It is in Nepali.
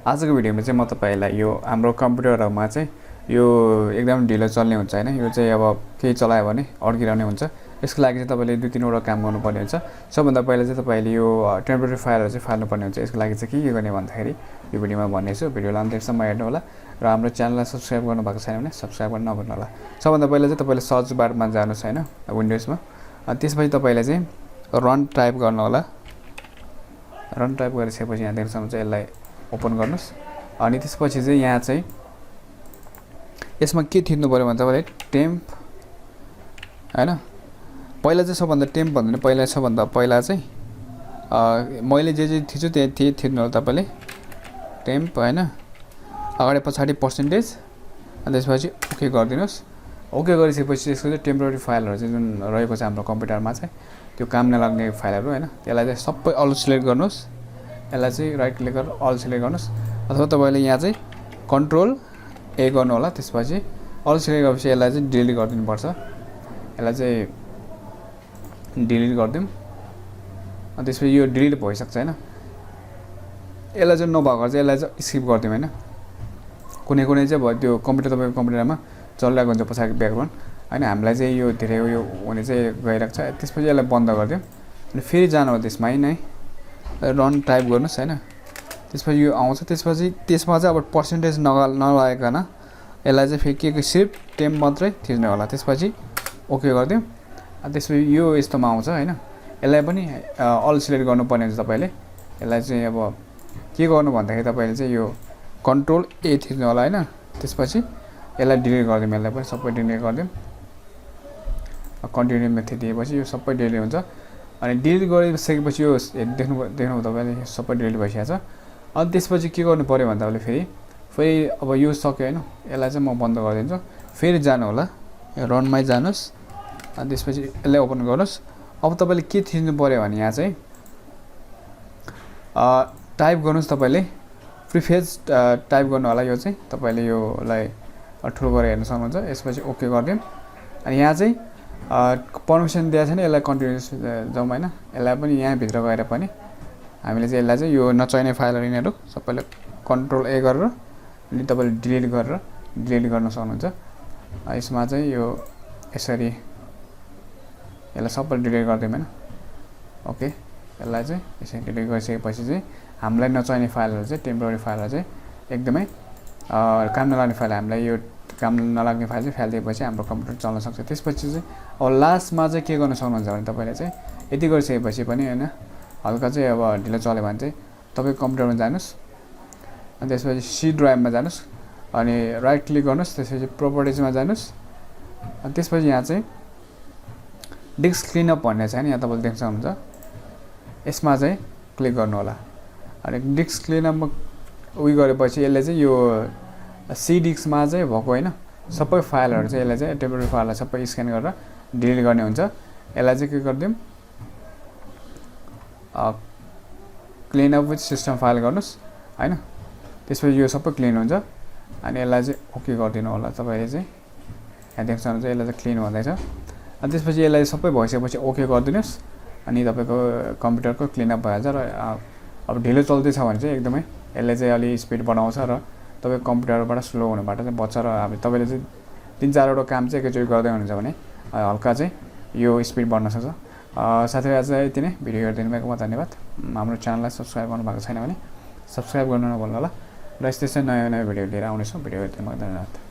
आजको भिडियोमा चाहिँ म तपाईलाई यो हाम्रो कम्प्युटरमा चाहिँ यो एकदम ढिलो चल्ने हुन्छ हैन। यो चाहिँ अब केही चलायो भने अड्किरहने हुन्छ। यसको लागि चाहिँ तपाईले दुई तीनवटा काम गर्नुपर्ने हुन्छ। सबभन्दा पहिला चाहिँ तपाईले यो टेम्पोरेरी फाइलहरु चाहिँ फाल्नुपर्ने हुन्छ। यसको लागि चाहिँ के गर्ने भन्दाखेरि यो भिडियोमा भन्नेछु। भिडियोलाई अन्त्यसम्म हेर्नु होला र हाम्रो च्यानललाई सब्स्क्राइब गर्नु भएको छैन भने सब्स्क्राइब गर्न नभुल्नु होला। सबभन्दा पहिला चाहिँ तपाईले सर्च बारमा जानुस् हैन विन्डोजमा। अनि त्यसपछि तपाईले चाहिँ रन टाइप गर्नु होला। रन टाइप गरिसकेपछि यहाँ देख्न सक्नुहुन्छ यसलाई ओपन गर्नुस्। अनि त्यसपछि चाहिँ यहाँ चाहिँ यसमा के थिच्नु पर्यो भने तपाईले टेम्प हैन। पहिला चाहिँ सबभन्दा टेम्प भन्दैन, पहिला सबभन्दा पहिला चाहिँ मैले जे थिच्छु त्यही थिच्नु होला तपाईले टेम्प हैन। अगाडि पछाडी पर्सेन्टेज अनि त्यसपछि ओके गरिदिनुस्। ओके गरिसकेपछि यसको चाहिँ टेम्पोरेरी फाइलहरु चाहिँ जुन रहेको छ हाम्रो कम्प्युटरमा चाहिँ त्यो काम नलाग्ने फाइलहरु हैन, त्यसलाई चाहिँ सबै अल सिलेक्ट गर्नुस्। यसलाई चाहिँ राइट क्लिक गरेर अल सिलेक्ट गर्नुस् अथवा तपाईले यहाँ चाहिँ कन्ट्रोल ए गर्नु होला। त्यसपछि अल सिलेक्ट गरेपछि यसलाई चाहिँ डिलिट गरिदिनु पर्छ। यसलाई चाहिँ डिलिट गरिदिउँ। अनि त्यसपछि यो डिलिट भइसक्छ हैन। यसलाई चाहिँ नभएको चाहिँ यसलाई चाहिँ स्किप गरिदिउँ हैन। कुनै कुनै चाहिँ भयो त्यो कम्प्युटर तपाईको कम्प्युटरमा चलिरहेको हुन्छ पछाडि ब्याकग्राउन्ड हैन। हामीलाई चाहिँ यो धेरै यो हुने चाहिँ गइरहेको छ। त्यसपछि यसलाई बन्द गरिदिउँ। अनि फेरि जानु हो त्यसमा है रन टाइप गर्नुस् हैन। त्यसपछि यो आउँछ। त्यसपछि त्यसमा चाहिँ अब पर्सेन्टेज नलागिकन यसलाई चाहिँ फेरि के सिर्फ टेम्प मात्रै थिच्नु होला। त्यसपछि ओके गरिदिउँ। अनि त्यसपछि यो यस्तोमा आउँछ हैन। यसलाई पनि अल सिलेक्ट गर्नुपर्ने हुन्छ तपाईले। यसलाई चाहिँ अब के गर्नु भन्दाखेरि तपाईले चाहिँ यो कन्ट्रोल ए थिच्नु होला हैन। त्यसपछि यसलाई डिलिट गरिदिउँ। यसलाई पनि सबै डिलिट गरिदिउँ। कन्टिन्यू मेथड दिएपछि यो सबै डिलिट हुन्छ। अनि डिलिट गरिसकेपछि यो देख्नु तपाईले सबै डिलिट भइसकेछ। अनि त्यसपछि के गर्नु पर्यो भन्दा तपाईले फेरि अब यो सक्यो हैन। यसलाई चाहिँ म बन्द गरिदिन्छु। फेरि जानु होला रनमै जानुस्। अनि त्यसपछि यसलाई ओपन गर्नुस्। अब तपाईले के थिच्नु पर्यो भने यहाँ चाहिँ टाइप गर्नुस्। तपाईले प्रिफेज टाइप गर्नु होला। यो चाहिँ तपाईले योलाई ठुलो गरेर हेर्न सक्नुहुन्छ। यसपछि ओके गरिदिउँ। अनि यहाँ चाहिँ पर्मिसन दिएको छैन, यसलाई कन्टिन्युस जाउँ हैन। यसलाई पनि यहाँ भित्र गएर पनि हामीले चाहिँ यसलाई चाहिँ यो नचाहिने फाइलहरु यिनीहरु सबैले कन्ट्रोल ए गरेर अनि तपाईले डिलिट गर्न सक्नुहुन्छ। यसमा चाहिँ यो यसरी यसलाई सबै डिलिट गरिदिउँ हैन। ओके यसलाई चाहिँ यसरी डिलिट गरिसकेपछि चाहिँ हामीलाई नचाहिने फाइलहरु चाहिँ टेम्पोरेरी फाइलहरु चाहिँ एकदमै काम नलाग्ने फाइल हामीलाई यो काम नलाग्ने फाइल चाहिँ फालिदिएपछि हाम्रो कम्प्युटर चल्न सक्छ। त्यसपछि चाहिँ अब लास्टमा चाहिँ के गर्न सक्नुहुन्छ भने तपाईले चाहिँ यति गरिसकेपछि पनि हैन हल्का चाहिँ अब ढिलो चल्यो भने चाहिँ तपाईको कम्प्युटरमा जानुस्। अनि त्यसपछि सी ड्राइभमा जानुस्। अनि राइट क्लिक गर्नुस्। त्यसपछि प्रोपर्टिजमा जानुस्। अनि त्यसपछि यहाँ चाहिँ डिस्क क्लिनअप भन्ने छ नि, यहाँ तपाईले देख्न सक्नुहुन्छ। यसमा चाहिँ क्लिक गर्नु होला। अनि डिस्क क्लिनअपमा उयो गरेपछि यसले चाहिँ यो सी डिस्कमा चाहिँ भएको हैन सबै फाइलहरु चाहिँ यसले चाहिँ टेम्पोरेरी फाइलहरु सबै स्क्यान गरेर डिलिट गर्ने हुन्छ। यसलाई चाहिँ के गर्दियौं clean up with system file गर्नुस् हैन। त्यसपछि यो सबै क्लिन हुन्छ। अनि यसलाई चाहिँ ओके गरिदिनु होला तपाईले चाहिँ। यहाँ देख्न सक्नुहुन्छ यसलाई चाहिँ क्लिन हुँदैछ। अनि त्यसपछि यसलाई सबै भइसकेपछि ओके गरिदिनुस्। अनि तपाईको कम्प्युटरको क्लिन अप भइहाल्छ। र अब ढिलो चल्दैछ भने चाहिँ एकदमै यसले चाहिँ अलि स्पिड बढाउँछ र तपाईको कम्प्युटरबाट स्लो हुनबाट चाहिँ बच्छ। र अब तपाईले चाहिँ 3-4 वटा काम चाहिँ एकैचोटी गर्दै हुनुहुन्छ भने हल्का चाहिँ यो स्पिड बढ्न सक्छ। साथै आज यति नै। भिडियो हेर्दिनु भएकोमा धन्यवाद। हाम्रो च्यानललाई सब्स्क्राइब गर्नु भएको छैन भने सब्स्क्राइब गर्नु नभुल्नु होला। र यस्तै नयाँ भिडियो लिएर आउनेछौँ। भिडियो हेर्दिनु भएकोमा धन्यवाद।